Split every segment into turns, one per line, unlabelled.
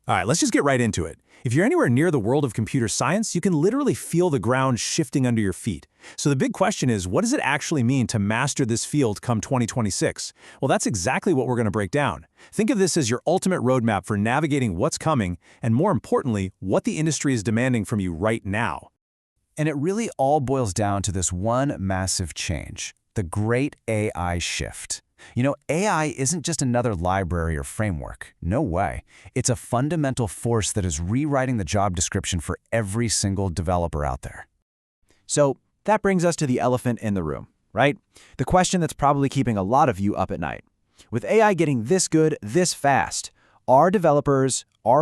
All right, let's just get right into it. If you're anywhere near the world of computer science, you can literally feel the ground shifting under your feet. So the big question is, what does it actually mean to master this field come 2026? Well, that's exactly what we're going to break down. Think of this as your ultimate roadmap for navigating what's coming, and more importantly, what the industry is demanding from you right now.
And it really all boils down to this one massive change, the great AI shift. AI isn't just another library or framework. No way. It's a fundamental force that is rewriting the job description for every single developer out there.
So that brings us to the elephant in the room, right? The question that's probably keeping a lot of you up at night. With AI getting this good, this fast, are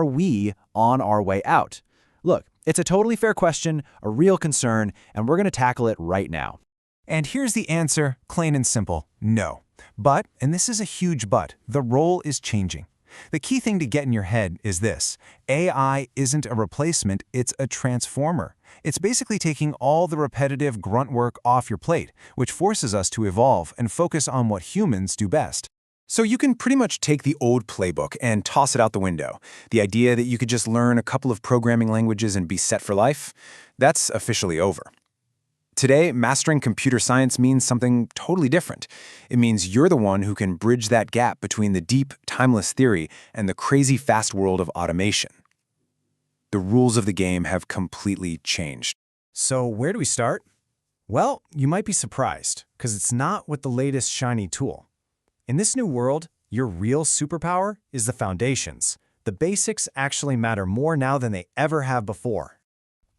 we on our way out? Look, it's a totally fair question, a real concern, and we're going to tackle it right now.
And here's the answer, plain and simple, no. But, and this is a huge but, the role is changing. The key thing to get in your head is this: AI isn't a replacement, it's a transformer. It's basically taking all the repetitive grunt work off your plate, which forces us to evolve and focus on what humans do best.
So you can pretty much take the old playbook and toss it out the window. The idea that you could just learn a couple of programming languages and be set for life, that's officially over. Today, mastering computer science means something totally different. It means you're the one who can bridge that gap between the deep, timeless theory and the crazy fast world of automation. The rules of the game have completely changed.
So where do we start? Well, you might be surprised, because it's not with the latest shiny tool. In this new world, your real superpower is the foundations. The basics actually matter more now than they ever have before.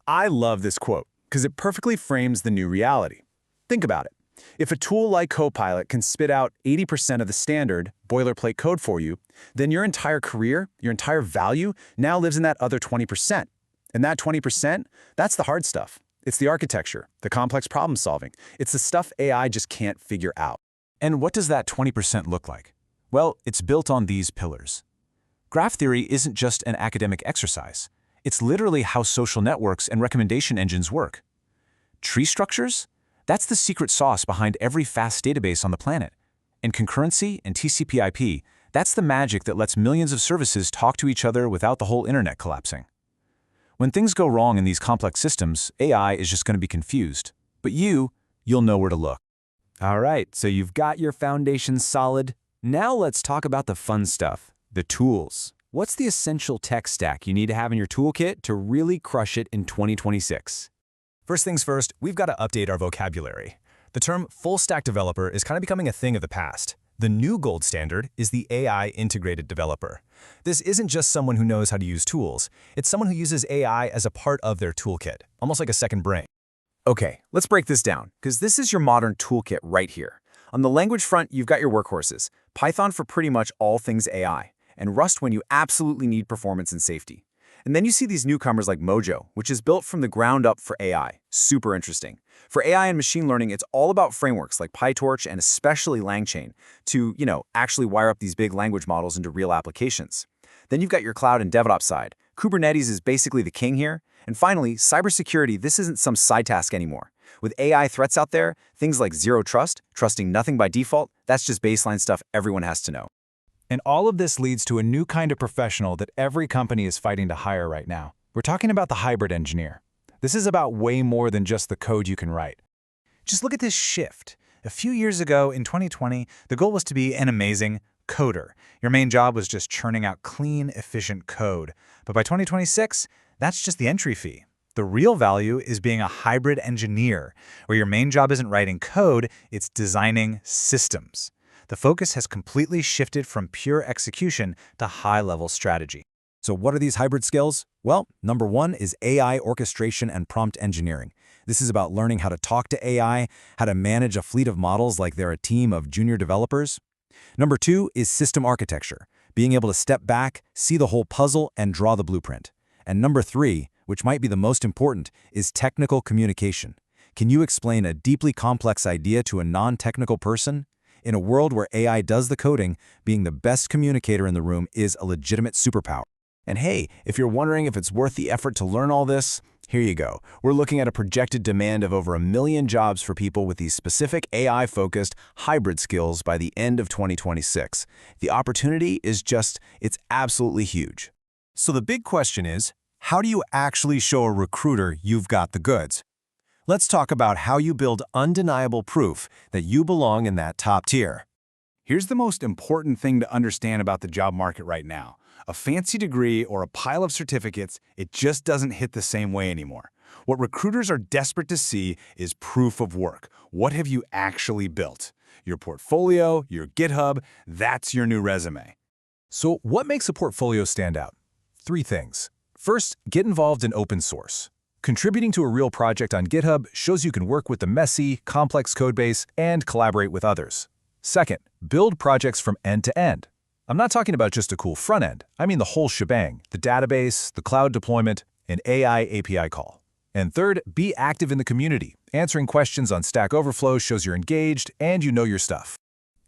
I love this quote, because it perfectly frames the new reality. Think about it. If a tool like Copilot can spit out 80% of the standard, boilerplate code for you, then your entire career, your entire value, now lives in that other 20%. And that 20%, that's the hard stuff. It's the architecture, the complex problem solving. It's the stuff AI just can't figure out.
And what does that 20% look like? Well, it's built on these pillars. Graph theory isn't just an academic exercise. It's literally how social networks and recommendation engines work. Tree structures? That's the secret sauce behind every fast database on the planet. And concurrency and TCP/IP, that's the magic that lets millions of services talk to each other without the whole internet collapsing. When things go wrong in these complex systems, AI is just going to be confused. But you'll know where to look.
All right, so you've got your foundations solid. Now let's talk about the fun stuff, the tools. What's the essential tech stack you need to have in your toolkit to really crush it in 2026?
First things first, we've got to update our vocabulary. The term full-stack developer is kind of becoming a thing of the past. The new gold standard is the AI integrated developer. This isn't just someone who knows how to use tools. It's someone who uses AI as a part of their toolkit, almost like a second brain.
Okay, let's break this down, because this is your modern toolkit right here. On the language front, you've got your workhorses, Python for pretty much all things AI, and Rust when you absolutely need performance and safety. And then you see these newcomers like Mojo, which is built from the ground up for AI. Super interesting. For AI and machine learning, it's all about frameworks like PyTorch and especially LangChain to, actually wire up these big language models into real applications. Then you've got your cloud and DevOps side. Kubernetes is basically the king here. And finally, cybersecurity, this isn't some side task anymore. With AI threats out there, things like zero trust, trusting nothing by default, that's just baseline stuff everyone has to know.
And all of this leads to a new kind of professional that every company is fighting to hire right now. We're talking about the hybrid engineer. This is about way more than just the code you can write. Just look at this shift. A few years ago, in 2020, the goal was to be an amazing coder. Your main job was just churning out clean, efficient code. But by 2026, that's just the entry fee. The real value is being a hybrid engineer, where your main job isn't writing code, it's designing systems. The focus has completely shifted from pure execution to high-level strategy.
So what are these hybrid skills? Well, number one is AI orchestration and prompt engineering. This is about learning how to talk to AI, how to manage a fleet of models like they're a team of junior developers. Number two is system architecture, being able to step back, see the whole puzzle, and draw the blueprint. And number three, which might be the most important, is technical communication. Can you explain a deeply complex idea to a non-technical person? In a world where AI does the coding, being the best communicator in the room is a legitimate superpower. And hey, if you're wondering if it's worth the effort to learn all this, here you go. We're looking at a projected demand of over 1 million jobs for people with these specific AI-focused hybrid skills by the end of 2026. The opportunity is it's absolutely huge. So the big question is, how do you actually show a recruiter you've got the goods? Let's talk about how you build undeniable proof that you belong in that top tier.
Here's the most important thing to understand about the job market right now. A fancy degree or a pile of certificates, it just doesn't hit the same way anymore. What recruiters are desperate to see is proof of work. What have you actually built? Your portfolio, your GitHub, that's your new resume.
So what makes a portfolio stand out? 3 things. First, get involved in open source. Contributing to a real project on GitHub shows you can work with the messy, complex codebase and collaborate with others. Second, build projects from end to end. I'm not talking about just a cool front end. I mean the whole shebang, the database, the cloud deployment, an AI API call. And third, be active in the community. Answering questions on Stack Overflow shows you're engaged and you know your stuff.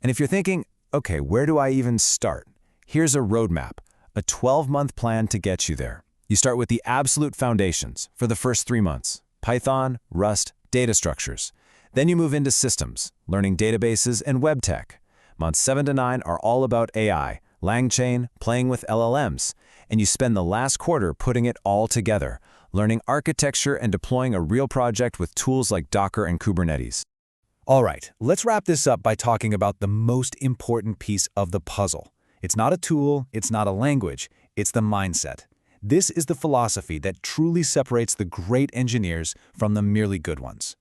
And if you're thinking, okay, where do I even start? Here's a roadmap, a 12-month plan to get you there. You start with the absolute foundations for the first 3 months: Python, Rust, data structures. Then you move into systems, learning databases and web tech. Months 7 to 9 are all about AI, LangChain, playing with LLMs. And you spend the last quarter putting it all together, learning architecture and deploying a real project with tools like Docker and Kubernetes.
All right, let's wrap this up by talking about the most important piece of the puzzle. It's not a tool, it's not a language, it's the mindset. This is the philosophy that truly separates the great engineers from the merely good ones.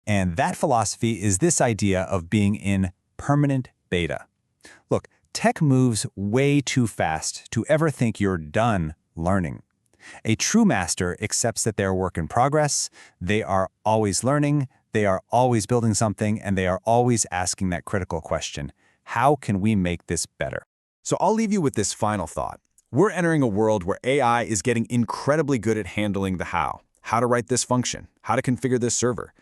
And that philosophy is this idea of being in permanent beta. Look, tech moves way too fast to ever think you're done learning. A true master accepts that they're a work in progress, they are always learning, they are always building something, and they are always asking that critical question: how can we make this better?
So I'll leave you with this final thought. We're entering a world where AI is getting incredibly good at handling the how to write this function, how to configure this server.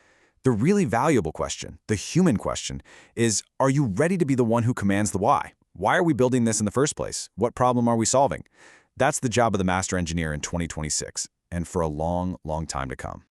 The really valuable question, the human question, is, are you ready to be the one who commands the why? Why are we building this in the first place? What problem are we solving? That's the job of the master engineer in 2026, and for a long, long time to come.